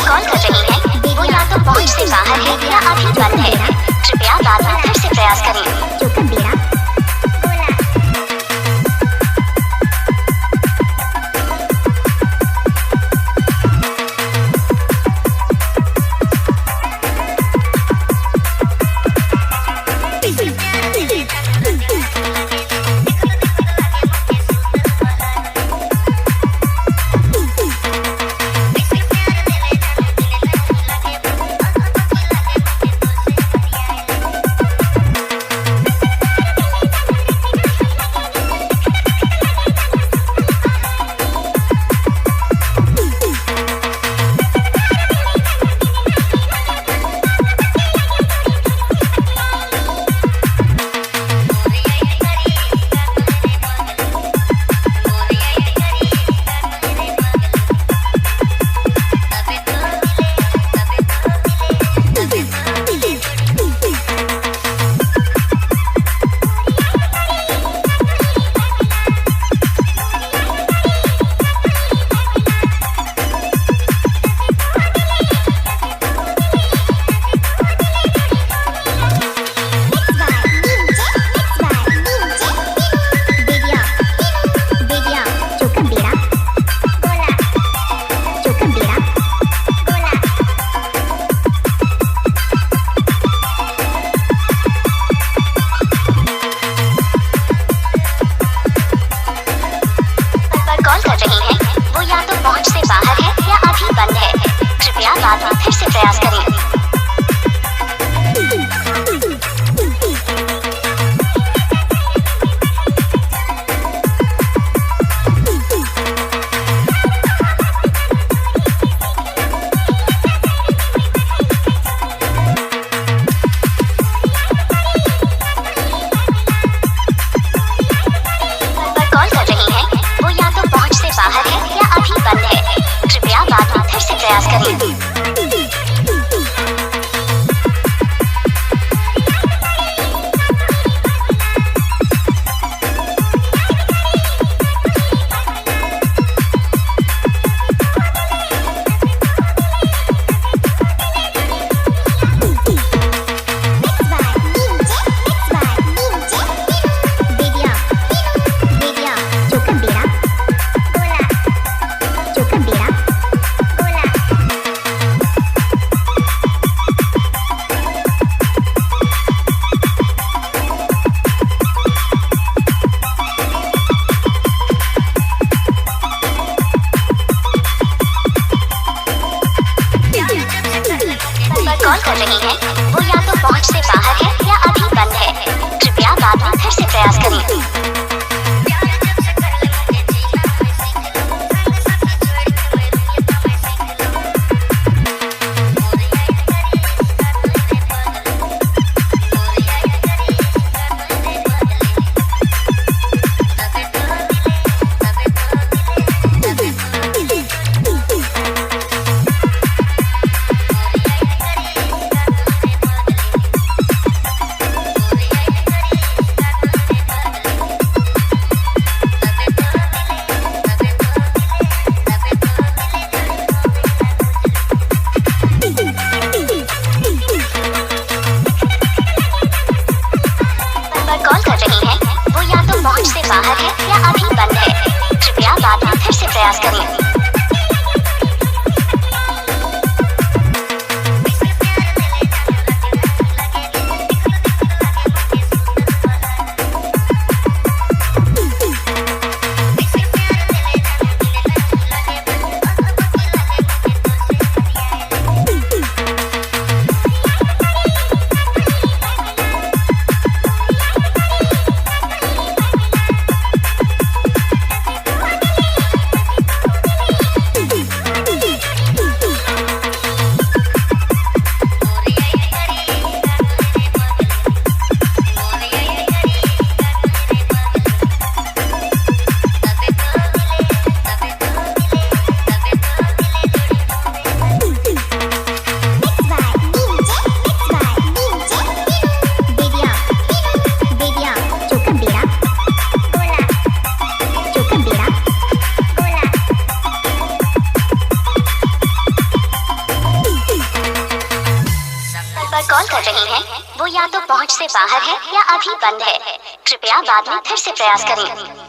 Call कर रही है वो या तो पहुंच से बाहर है या अभी बंद है। कृपया बाद में फिर से प्रयास करें। फिर से प्रयास करें। कॉल कर रही हैं वो या तो पहुंच से बाहर है या अभी बंद है। कृपया बाद में फिर से प्रयास करें। कॉल कर रही हैं वो या तो पहुंच से बाहर है या अभी बंद है। कृपया बाद में फिर से प्रयास करें। पर कॉल कर रही हैं वो या तो पहुंच से बाहर है या अभी बंद है। कृपया बाद में फिर से प्रयास करें।